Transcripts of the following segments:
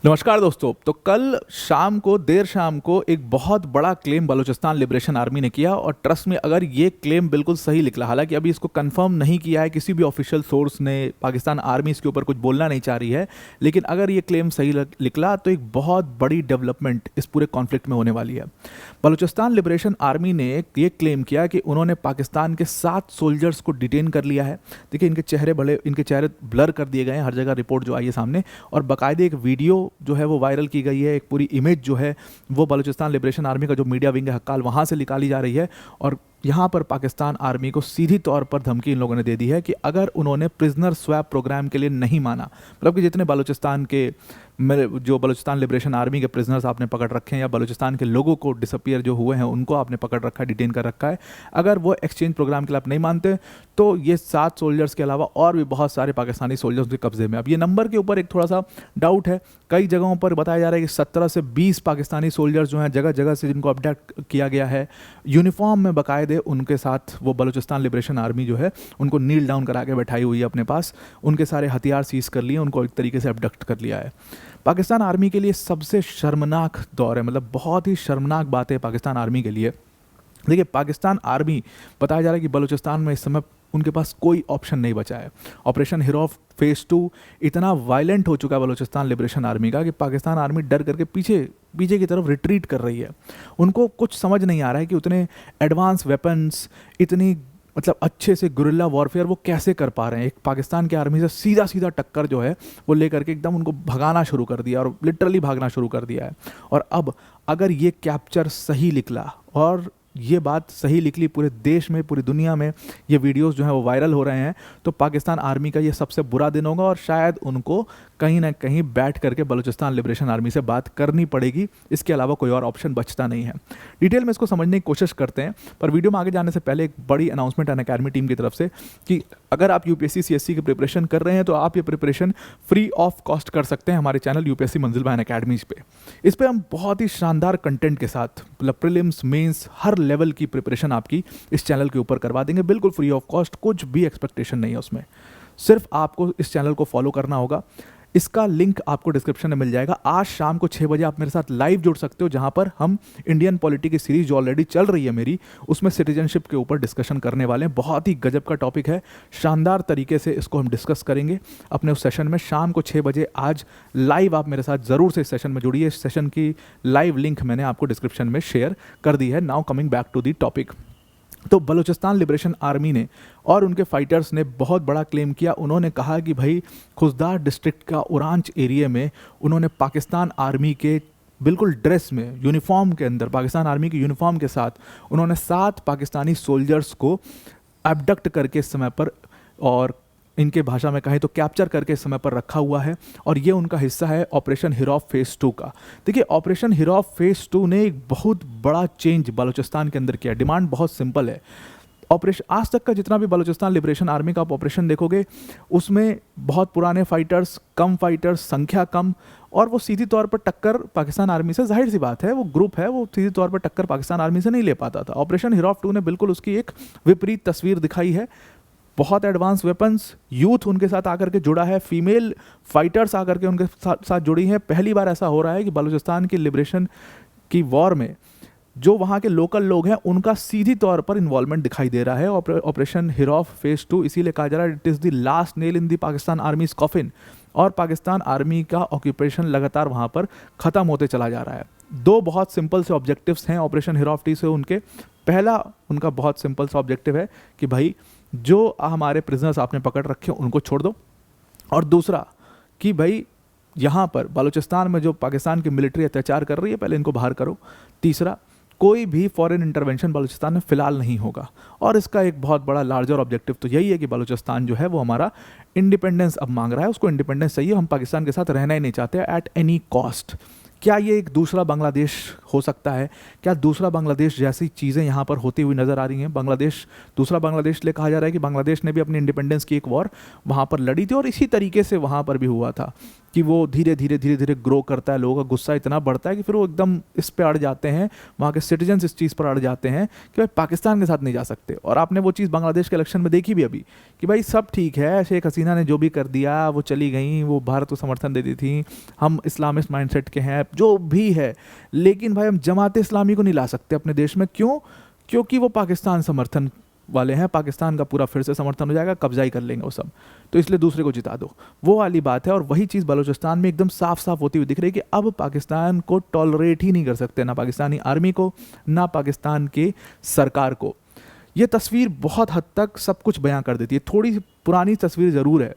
नमस्कार दोस्तों। तो कल शाम को देर शाम को एक बहुत बड़ा क्लेम बलूचिस्तान लिबरेशन आर्मी ने किया और ट्रस्ट में अगर ये क्लेम बिल्कुल सही निकला, हालांकि अभी इसको कंफर्म नहीं किया है किसी भी ऑफिशियल सोर्स ने, पाकिस्तान आर्मी इसके ऊपर कुछ बोलना नहीं चाह रही है, लेकिन अगर ये क्लेम सही निकला तो एक बहुत बड़ी डेवलपमेंट इस पूरे कॉन्फ्लिक्ट में होने वाली है। बलूचिस्तान लिबरेशन आर्मी ने ये क्लेम किया कि उन्होंने पाकिस्तान के 7 सोल्जर्स को डिटेन कर लिया है। देखिए इनके चेहरे ब्लर कर दिए गए हैं हर जगह, रिपोर्ट जो आई है सामने, और बाकायदे एक वीडियो जो है वो वायरल की गई है, एक पूरी इमेज जो है वो बलूचिस्तान लिबरेशन आर्मी का जो मीडिया विंग है हक्काल वहाँ से निकाली जा रही है। और यहाँ पर पाकिस्तान आर्मी को सीधी तौर पर धमकी इन लोगों ने दे दी है कि अगर उन्होंने प्रिजनर स्वैप प्रोग्राम के लिए नहीं माना, मतलब कि जितने बलूचिस्तान लिबरेशन आर्मी के प्रिजनर्स आपने पकड़ रखे हैं या बलूचिस्तान के लोगों को डिसअपियर जो हुए हैं उनको आपने पकड़ रखा है, डिटेन कर रखा है, अगर वो एक्सचेंज प्रोग्राम के लिए आप नहीं मानते तो ये 7 सोल्जर्स के अलावा और भी बहुत सारे पाकिस्तानी सोल्जर्स के कब्जे में। अब ये नंबर के ऊपर एक थोड़ा सा डाउट है, कई जगहों पर बताया जा रहा है कि 17 से 20 पाकिस्तानी सोल्जर्स जो हैं जगह जगह से जिनको अबडक्ट किया गया है, यूनिफॉर्म में बाकायदे उनके साथ वो बलूचिस्तान लिबरेशन आर्मी जो है उनको नील डाउन करा के बैठाई हुई है अपने पास, उनके सारे हथियार सीज कर लिए, उनको एक तरीके से अबडक्ट कर लिया है। पाकिस्तान आर्मी के लिए सबसे शर्मनाक दौर है, मतलब बहुत ही शर्मनाक बात है पाकिस्तान आर्मी के लिए। देखिए पाकिस्तान आर्मी, बताया जा रहा है कि बलूचिस्तान में इस समय उनके पास कोई ऑप्शन नहीं बचा है। ऑपरेशन हिरौफ फेज़ 2 इतना वायलेंट हो चुका है बलूचिस्तान लिबरेशन आर्मी का कि पाकिस्तान आर्मी डर करके पीछे की तरफ रिट्रीट कर रही है। उनको कुछ समझ नहीं आ रहा है कि उतने एडवांस वेपन्स, इतनी मतलब अच्छे से गुरिल्ला वॉरफेयर वो कैसे कर पा रहे हैं। एक पाकिस्तान की आर्मी से सीधा टक्कर जो है वो लेकर के एकदम उनको भगाना शुरू कर दिया और लिटरली भागना शुरू कर दिया है। और अब अगर ये कैप्चर सही निकला और ये बात सही निकली, पूरे देश में, पूरी दुनिया में ये वीडियोस जो हैं वो वायरल हो रहे हैं, तो पाकिस्तान आर्मी का ये सबसे बुरा दिन होगा और शायद उनको कहीं ना कहीं बैठ करके बलूचिस्तान लिबरेशन आर्मी से बात करनी पड़ेगी। इसके अलावा कोई और ऑप्शन बचता नहीं है। डिटेल में इसको समझने की कोशिश करते हैं, पर वीडियो में आगे जाने से पहले एक बड़ी अनाउंसमेंट अनअकैडमी टीम की तरफ से कि अगर आप यूपीएससी सीएससी की प्रिपरेशन कर रहे हैं तो आप ये प्रिपरेशन फ्री ऑफ कॉस्ट कर सकते हैं हमारे चैनल यूपीएससी मंजिल बाय अनअकैडमी पे। इस पर हम बहुत ही शानदार कंटेंट के साथ, मतलब प्रीलिम्स, मेंस, हर लेवल की प्रिपरेशन आपकी इस चैनल के ऊपर करवा देंगे, बिल्कुल फ्री ऑफ कॉस्ट, कुछ भी एक्सपेक्टेशन नहीं है उसमें। सिर्फ आपको इस चैनल को फॉलो करना होगा। इसका लिंक आपको डिस्क्रिप्शन में मिल जाएगा। आज शाम को 6 बजे आप मेरे साथ लाइव जुड़ सकते हो, जहां पर हम इंडियन पॉलिटी की सीरीज जो ऑलरेडी चल रही है मेरी, उसमें सिटीजनशिप के ऊपर डिस्कशन करने वाले हैं। बहुत ही गजब का टॉपिक है, शानदार तरीके से इसको हम डिस्कस करेंगे अपने उस सेशन में शाम को 6 बजे। आज लाइव आप मेरे साथ ज़रूर से इस सेशन में जुड़िए। इस सेशन की लाइव लिंक मैंने आपको डिस्क्रिप्शन में शेयर कर दी है। Now coming back to the topic. तो बलूचिस्तान लिबरेशन आर्मी ने और उनके फाइटर्स ने बहुत बड़ा क्लेम किया। उन्होंने कहा कि भाई खुजदार डिस्ट्रिक्ट का उरांच एरिया में उन्होंने पाकिस्तान आर्मी के बिल्कुल ड्रेस में, यूनिफॉर्म के अंदर, पाकिस्तान आर्मी की यूनिफॉर्म के साथ उन्होंने 7 पाकिस्तानी सोल्जर्स को एबडक्ट करके इस समय पर, और इनके भाषा में कहें तो कैप्चर करके इस समय पर रखा हुआ है। और ये उनका हिस्सा है ऑपरेशन हिरौफ फेज़ 2 का। देखिए ऑपरेशन हिरौफ फेज़ 2 ने एक बहुत बड़ा चेंज बलूचिस्तान के अंदर किया। डिमांड बहुत सिंपल है। ऑपरेशन आज तक का जितना भी बलूचिस्तान लिबरेशन आर्मी का आप ऑपरेशन देखोगे उसमें बहुत पुराने फाइटर्स, कम फाइटर्स, संख्या कम, और वो सीधी तौर पर टक्कर पाकिस्तान आर्मी से, जाहिर सी बात है वो ग्रुप है, वो सीधी तौर पर टक्कर पाकिस्तान आर्मी से नहीं ले पाता था। ऑपरेशन हिरौफ 2 ने बिल्कुल उसकी एक विपरीत तस्वीर दिखाई है। बहुत एडवांस वेपन्स, यूथ उनके साथ आकर के जुड़ा है, फीमेल फाइटर्स आकर के उनके साथ जुड़ी हैं। पहली बार ऐसा हो रहा है कि बलूचिस्तान की लिबरेशन की वॉर में जो वहाँ के लोकल लोग हैं उनका सीधी तौर पर इन्वॉल्वमेंट दिखाई दे रहा है। ऑपरेशन हिरौफ फेज़ 2 इसीलिए कहा जा रहा है it is the last nail in the Pakistan आर्मीज coffin, और पाकिस्तान आर्मी का ऑक्यूपेशन लगातार वहाँ पर ख़त्म होते चला जा रहा है। 2 बहुत सिंपल से ऑब्जेक्टिव्स हैं ऑपरेशन हिरौफ 2 से उनके। पहला उनका बहुत सिंपल सा ऑब्जेक्टिव है कि भाई जो हमारे प्रिजनर्स आपने पकड़ रखे हैं उनको छोड़ दो, और दूसरा कि भाई यहाँ पर बलूचिस्तान में जो पाकिस्तान की मिलिट्री अत्याचार कर रही है पहले इनको बाहर करो। तीसरा, कोई भी फॉरेन इंटरवेंशन बलूचिस्तान में फ़िलहाल नहीं होगा। और इसका एक बहुत बड़ा लार्जर ऑब्जेक्टिव तो यही है कि बलूचिस्तान जो है वो हमारा इंडिपेंडेंस अब मांग रहा है, उसको इंडिपेंडेंस चाहिए, हम पाकिस्तान के साथ रहना ही नहीं चाहते एट एनी कॉस्ट। क्या ये एक दूसरा बांग्लादेश हो सकता है? क्या दूसरा बांग्लादेश जैसी चीज़ें यहाँ पर होती हुई नज़र आ रही हैं? बांग्लादेश, दूसरा बांग्लादेश ले कहा जा रहा है कि बांग्लादेश ने भी अपनी इंडिपेंडेंस की एक वॉर वहाँ पर लड़ी थी और इसी तरीके से वहाँ पर भी हुआ था कि वो धीरे धीरे ग्रो करता है, लोगों का गुस्सा इतना बढ़ता है कि फिर वो एकदम इस पे अड़ जाते हैं, वहाँ के सिटीजन्स इस चीज़ पर अड़ जाते हैं कि भाई पाकिस्तान के साथ नहीं जा सकते। और आपने वो चीज़ बांग्लादेश के इलेक्शन में देखी भी अभी कि भाई सब ठीक है, शेख हसीना ने जो भी कर दिया, वो चली गई, वो भारत को समर्थन देती थी, हम इस्लामिस्ट माइंडसेट के हैं, जो भी है, लेकिन भाई हम जमात इस्लामी को नहीं ला सकते अपने देश में। क्यों? क्योंकि वो पाकिस्तान समर्थन वाले हैं, पाकिस्तान का पूरा फिर से समर्थन हो जाएगा, कब्जा ही कर लेंगे वो सब, तो इसलिए दूसरे को जिता दो, वो वाली बात है। और वही चीज़ बलूचिस्तान में एकदम साफ साफ होती हुई दिख रही है कि अब पाकिस्तान को टॉलरेट ही नहीं कर सकते, ना पाकिस्तानी आर्मी को, ना पाकिस्तान की सरकार को। ये तस्वीर बहुत हद तक सब कुछ बयां कर देती है। थोड़ी पुरानी तस्वीर ज़रूर है,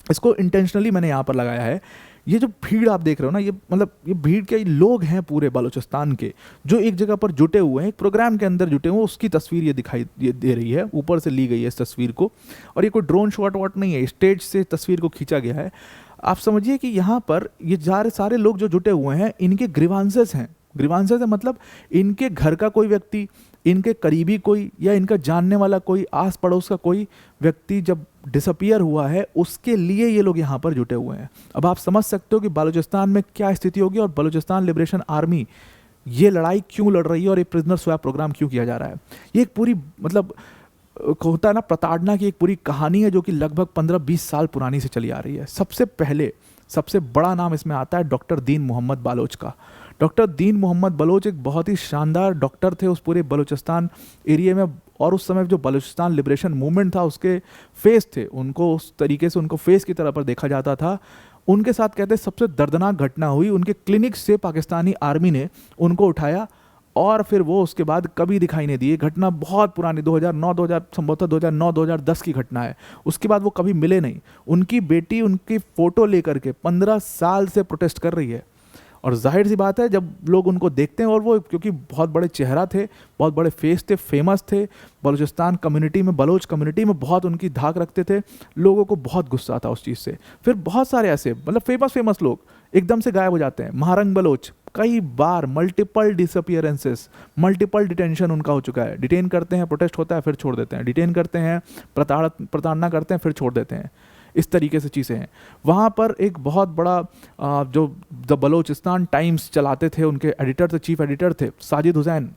इसको इंटेंशनली मैंने यहाँ पर लगाया है। ये जो भीड़ आप देख रहे हो ना, ये मतलब ये भीड़ के लोग हैं पूरे बलूचिस्तान के, जो एक जगह पर जुटे हुए हैं, एक प्रोग्राम के अंदर जुटे हुए, उसकी तस्वीर ये दे रही है, ऊपर से ली गई है इस तस्वीर को। और ये कोई ड्रोन शॉट वॉट नहीं है, स्टेज से तस्वीर को खींचा गया है। आप समझिए कि यहाँ पर ये सारे लोग जो जुटे हुए हैं, इनके ग्रीवांसेस हैं। ग्रीवांसेस है मतलब इनके घर का कोई व्यक्ति, इनके करीबी कोई, या इनका जानने वाला कोई, आस पड़ोस का कोई व्यक्ति जब डिसअपियर हुआ है, उसके लिए ये लोग यहाँ पर जुटे हुए हैं। अब आप समझ सकते हो कि बलूचिस्तान में क्या स्थिति होगी, और बलूचिस्तान लिबरेशन आर्मी ये लड़ाई क्यों लड़ रही है, और ये प्रिजनर स्वैप प्रोग्राम क्यों किया जा रहा है। ये एक पूरी मतलब होता है ना प्रताड़ना की एक पूरी कहानी है, जो कि लगभग 15-20 साल पुरानी से चली आ रही है। सबसे बड़ा नाम इसमें आता है डॉक्टर दीन मोहम्मद बालोच का। डॉक्टर दीन मोहम्मद बलोच एक बहुत ही शानदार डॉक्टर थे उस पूरे बलूचिस्तान एरिया में, और उस समय जो बलूचिस्तान लिबरेशन मूवमेंट था उसके फेस थे, उनको उस तरीके से उनको फेस की तरह पर देखा जाता था। उनके साथ कहते हैं सबसे दर्दनाक घटना हुई, उनके क्लिनिक से पाकिस्तानी आर्मी ने उनको उठाया, और फिर वो उसके बाद कभी दिखाई नहीं दिए। घटना बहुत पुरानी 2009 संभवतः 2009-2010 की घटना है। उसके बाद वो कभी मिले नहीं। उनकी बेटी उनकी फ़ोटो लेकर के 15 साल से प्रोटेस्ट कर रही है, और जाहिर सी बात है जब लोग उनको देखते हैं, और वो क्योंकि बहुत बड़े चेहरा थे, बहुत बड़े फेस थे, फेमस थे बलूचिस्तान कम्युनिटी में, बलोच कम्युनिटी में बहुत उनकी धाक रखते थे, लोगों को बहुत गुस्सा था उस चीज़ से। फिर बहुत सारे ऐसे मतलब फेमस लोग एकदम से गायब हो जाते हैं। महारंग बलोच कई बार मल्टीपल डिसअपियरेंसेस, मल्टीपल डिटेंशन उनका हो चुका है। डिटेन करते हैं, प्रोटेस्ट होता है, फिर छोड़ देते हैं, डिटेन करते हैं, प्रताड़ना करते हैं, फिर छोड़ देते हैं। इस तरीके से चीज़ें हैं। वहाँ पर एक बहुत बड़ा जो द बलोचिस्तान टाइम्स चलाते थे, उनके एडिटर थे, चीफ एडिटर थे साजिद हुसैन,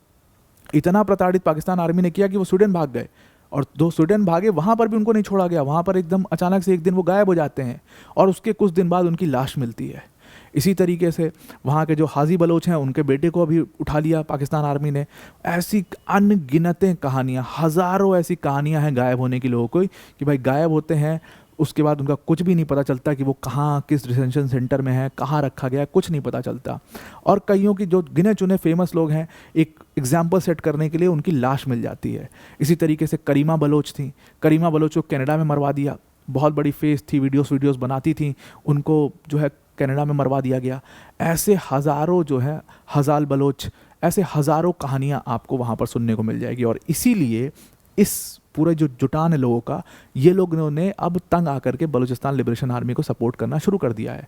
इतना प्रताड़ित पाकिस्तान आर्मी ने किया कि वो स्वीडन भाग गए, और दो स्वीडन भागे, वहाँ पर भी उनको नहीं छोड़ा गया। वहाँ पर एकदम अचानक से एक दिन वो गायब हो जाते हैं, और उसके कुछ दिन बाद उनकी लाश मिलती है। इसी तरीके से वहाँ के जो हाजी बलोच हैं, उनके बेटे को अभी उठा लिया पाकिस्तान आर्मी ने। ऐसी अनगिनतें कहानियाँ, हज़ारों ऐसी कहानियाँ हैं गायब होने की लोगों को, कि भाई गायब होते हैं, उसके बाद उनका कुछ भी नहीं पता चलता कि वो कहाँ, किस डिटेंशन सेंटर में है, कहाँ रखा गया, कुछ नहीं पता चलता। और कईयों की जो गिने चुने फेमस लोग हैं, एक एग्जाम्पल सेट करने के लिए उनकी लाश मिल जाती है। इसी तरीके से करीमा बलोच थी, करीमा बलोच को कनाडा में मरवा दिया। बहुत बड़ी फेस थी, वीडियोस बनाती थी, उनको जो है कनाडा में मरवा दिया गया। ऐसे हज़ारों जो है हज़ाल बलोच, ऐसे हज़ारों कहानियाँ आपको वहाँ पर सुनने को मिल जाएगी। और इसीलिए इस पूरे जो जुटान है लोगों का, ये लोगों ने अब तंग आकर के बलूचिस्तान लिबरेशन आर्मी को सपोर्ट करना शुरू कर दिया है।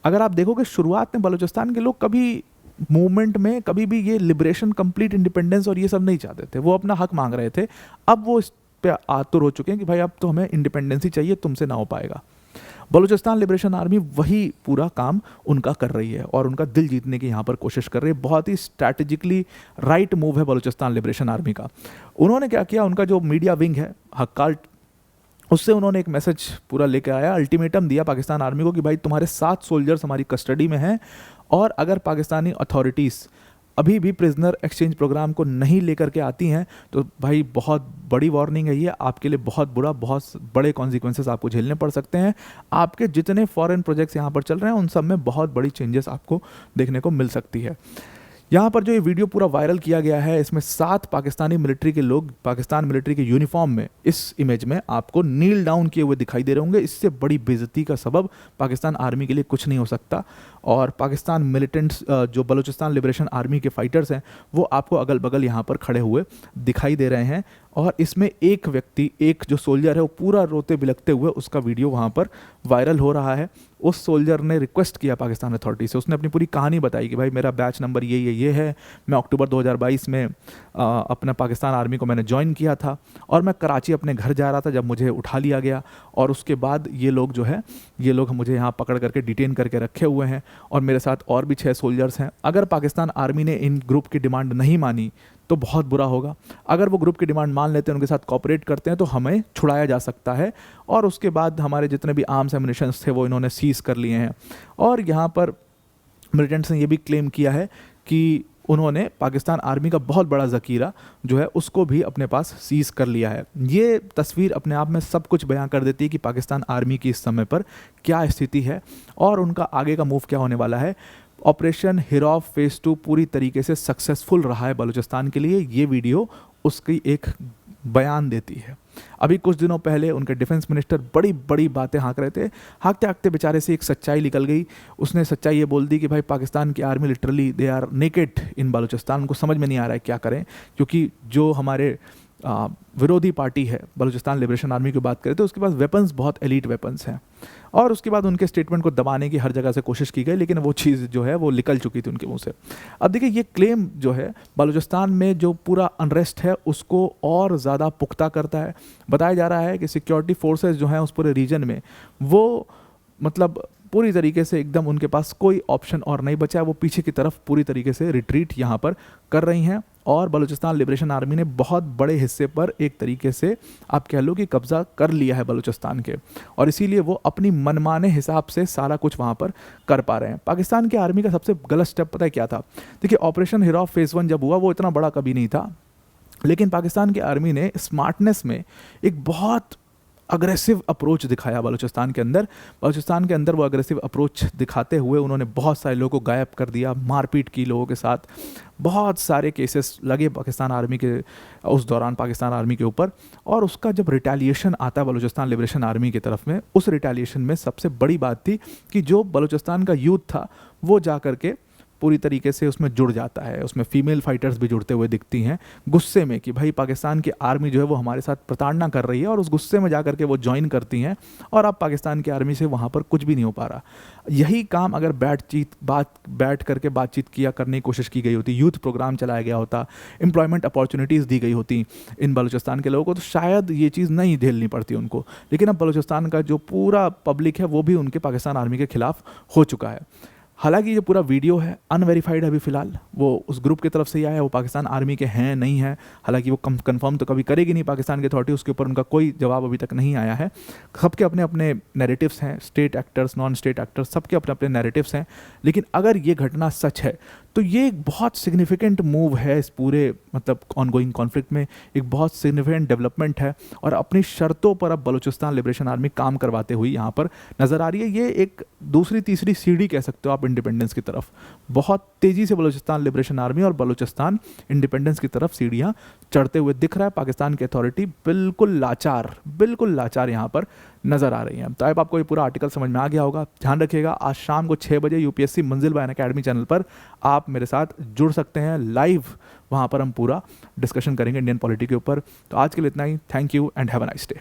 अगर आप देखोगे शुरुआत में बलूचिस्तान के लोग कभी मूवमेंट में कभी भी ये लिबरेशन, कंप्लीट इंडिपेंडेंस और ये सब नहीं चाहते थे, वो अपना हक मांग रहे थे। अब वो इस पे आतुर हो चुके हैं कि भाई अब तो हमें इंडिपेंडेंस ही चाहिए, तुमसे ना हो पाएगा। बलूचिस्तान लिबरेशन आर्मी वही पूरा काम उनका कर रही है, और उनका दिल जीतने की यहाँ पर कोशिश कर रही है। बहुत ही स्ट्रैटेजिकली राइट मूव है बलूचिस्तान लिबरेशन आर्मी का। उन्होंने क्या किया, उनका जो मीडिया विंग है हक्काल, उससे उन्होंने एक मैसेज पूरा लेकर आया, अल्टीमेटम दिया पाकिस्तान आर्मी को कि भाई तुम्हारे 7 सोल्जर्स हमारी कस्टडी में हैं, और अगर पाकिस्तानी अथॉरिटीज़ अभी भी प्रिजनर एक्सचेंज प्रोग्राम को नहीं लेकर के आती हैं, तो भाई बहुत बड़ी वार्निंग है ये आपके लिए, बहुत बड़े कॉन्सिक्वेंसेस आपको झेलने पड़ सकते हैं। आपके जितने फॉरेन प्रोजेक्ट्स यहाँ पर चल रहे हैं, उन सब में बहुत बड़ी चेंजेस आपको देखने को मिल सकती है। यहाँ पर जो ये वीडियो पूरा वायरल किया गया है, इसमें 7 पाकिस्तानी मिलिट्री के लोग पाकिस्तान मिलिट्री के यूनिफॉर्म में इस इमेज में आपको नील डाउन किए हुए दिखाई दे रहे होंगे। इससे बड़ी बेइज्जती का सबब पाकिस्तान आर्मी के लिए कुछ नहीं हो सकता। और पाकिस्तान मिलिटेंट्स जो बलूचिस्तान लिबरेशन आर्मी के फाइटर्स हैं वो आपको अगल बगल यहाँ पर खड़े हुए दिखाई दे रहे हैं। और इसमें एक व्यक्ति, एक जो सोल्जर है वो पूरा रोते बिलखते हुए, उसका वीडियो वहाँ पर वायरल हो रहा है। उस सोल्जर ने रिक्वेस्ट किया पाकिस्तान अथॉरिटी से, उसने अपनी पूरी कहानी बताई कि भाई मेरा बैच नंबर ये है, मैं अक्टूबर 2022 में अपना पाकिस्तान आर्मी को मैंने ज्वाइन किया था और मैं कराची अपने घर जा रहा था जब मुझे उठा लिया गया और उसके बाद ये लोग मुझे यहाँ पकड़ करके डिटेन करके रखे हुए हैं और मेरे साथ और भी 6 सोल्जर्स हैं। अगर पाकिस्तान आर्मी ने इन ग्रुप की डिमांड नहीं मानी तो बहुत बुरा होगा। अगर वो ग्रुप की डिमांड मान लेते हैं, उनके साथ कोऑपरेट करते हैं तो हमें छुड़ाया जा सकता है। और उसके बाद हमारे जितने भी आर्म्स एम्युनिशंस थे वो इन्होंने सीज कर लिए हैं। और यहाँ पर मिलिटेंट्स ने ये भी क्लेम किया है कि उन्होंने पाकिस्तान आर्मी का बहुत बड़ा ज़खीरा जो है उसको भी अपने पास सीज कर लिया है। ये तस्वीर अपने आप में सब कुछ बयां कर देती है कि पाकिस्तान आर्मी की इस समय पर क्या स्थिति है और उनका आगे का मूव क्या होने वाला है। ऑपरेशन हिरॉफ फेज़ 2 पूरी तरीके से सक्सेसफुल रहा है बलूचिस्तान के लिए, ये वीडियो उसकी एक बयान देती है। अभी कुछ दिनों पहले उनके डिफेंस मिनिस्टर बड़ी बड़ी बातें हाँक रहे थे, हाँकते हाँकते बेचारे से एक सच्चाई निकल गई। उसने सच्चाई ये बोल दी कि भाई पाकिस्तान की army literally they are naked in Balochistan, उनको समझ में नहीं आ रहा है क्या करें, क्योंकि जो हमारे विरोधी पार्टी है बलूचिस्तान लिबरेशन आर्मी की बात करें तो उसके पास वेपन्स बहुत एलीट वेपन्स हैं। और उसके बाद उनके स्टेटमेंट को दबाने की हर जगह से कोशिश की गई, लेकिन वो चीज़ जो है वो निकल चुकी थी उनके मुंह से। अब देखिए, ये क्लेम जो है बलूचिस्तान में जो पूरा अनरेस्ट है उसको और ज़्यादा पुख्ता करता है। बताया जा रहा है कि सिक्योरिटी फोर्सेस जो हैं उस पूरे रीजन में वो मतलब पूरी तरीके से एकदम उनके पास कोई ऑप्शन और नहीं बचा है, वो पीछे की तरफ पूरी तरीके से रिट्रीट यहाँ पर कर रही हैं। और बलूचिस्तान लिबरेशन आर्मी ने बहुत बड़े हिस्से पर एक तरीके से आप कह लो कि कब्ज़ा कर लिया है बलूचिस्तान के, और इसीलिए वो अपनी मनमाने हिसाब से सारा कुछ वहाँ पर कर पा रहे हैं। पाकिस्तान की आर्मी का सबसे गलत स्टेप पता है क्या था? देखिए, ऑपरेशन हिरॉफ फेज़ 1 जब हुआ वो इतना बड़ा कभी नहीं था, लेकिन पाकिस्तान की आर्मी ने स्मार्टनेस में एक बहुत अग्रेसिव अप्रोच दिखाया बलूचिस्तान के अंदर। बलूचिस्तान के अंदर वो अग्रेसिव अप्रोच दिखाते हुए उन्होंने बहुत सारे लोगों को गायब कर दिया, मारपीट की लोगों के साथ, बहुत सारे केसेस लगे पाकिस्तान आर्मी के उस दौरान पाकिस्तान आर्मी के ऊपर। और उसका जब रिटेलिएशन आता है बलूचिस्तान लिबरेशन आर्मी की तरफ में, उस रिटेलिएशन में सबसे बड़ी बात थी कि जो बलूचिस्तान का यूथ था वो जा करके पूरी तरीके से उसमें जुड़ जाता है। उसमें फीमेल फाइटर्स भी जुड़ते हुए दिखती हैं गुस्से में कि भाई पाकिस्तान की आर्मी जो है वो हमारे साथ प्रताड़ना कर रही है, और उस गुस्से में जा करके वो ज्वाइन करती हैं। और अब पाकिस्तान की आर्मी से वहाँ पर कुछ भी नहीं हो पा रहा। यही काम अगर बैठ करके बातचीत करने की कोशिश की गई होती, यूथ प्रोग्राम चलाया गया होता, एम्प्लॉयमेंट अपॉर्चुनिटीज़ दी गई होती इन बलूचिस्तान के लोगों को, तो शायद ये चीज़ नहीं झेलनी पड़ती उनको। लेकिन अब बलूचिस्तान का जो पूरा पब्लिक है वो भी उनके पाकिस्तान आर्मी के खिलाफ हो चुका है। हालांकि ये पूरा वीडियो है अनवेरीफाइड, अभी फ़िलहाल वो उस ग्रुप की तरफ से ही आया है, वो पाकिस्तान आर्मी के हैं नहीं है। हालांकि वो कंफर्म तो कभी करेगी नहीं पाकिस्तान की अथॉरिटी, उसके ऊपर उनका कोई जवाब अभी तक नहीं आया है। सबके अपने अपने नैरेटिव्स हैं, state actors, non state actors, सबके अपने अपने नैरेटिव्स हैं। लेकिन अगर ये घटना सच है तो ये एक बहुत सिग्निफिकेंट मूव है इस पूरे मतलब ऑनगोइंग कॉन्फ्लिक्ट में, एक बहुत सिग्निफिकेंट डेवलपमेंट है। और अपनी शर्तों पर अब बलूचिस्तान लिबरेशन आर्मी काम करवाते हुए यहाँ पर नज़र आ रही है। ये एक दूसरी तीसरी सीढ़ी कह सकते हो आप इंडिपेंडेंस की तरफ। बहुत तेज़ी से बलूचिस्तान लिबरेशन आर्मी और बलूचिस्तान इंडिपेंडेंस की तरफ सीढ़ियाँ चढ़ते हुए दिख रहा है। पाकिस्तान की अथॉरिटी बिल्कुल लाचार यहाँ पर नज़र आ रही है। तो अब आपको ये पूरा आर्टिकल समझ में आ गया होगा। ध्यान रखिएगा, आज शाम को 6 बजे यूपीएससी मंजिल बाय अनअकैडमी चैनल पर आप मेरे साथ जुड़ सकते हैं लाइव। वहाँ पर हम पूरा डिस्कशन करेंगे इंडियन पॉलिटी के ऊपर। तो आज के लिए इतना ही। Thank you and have a nice day.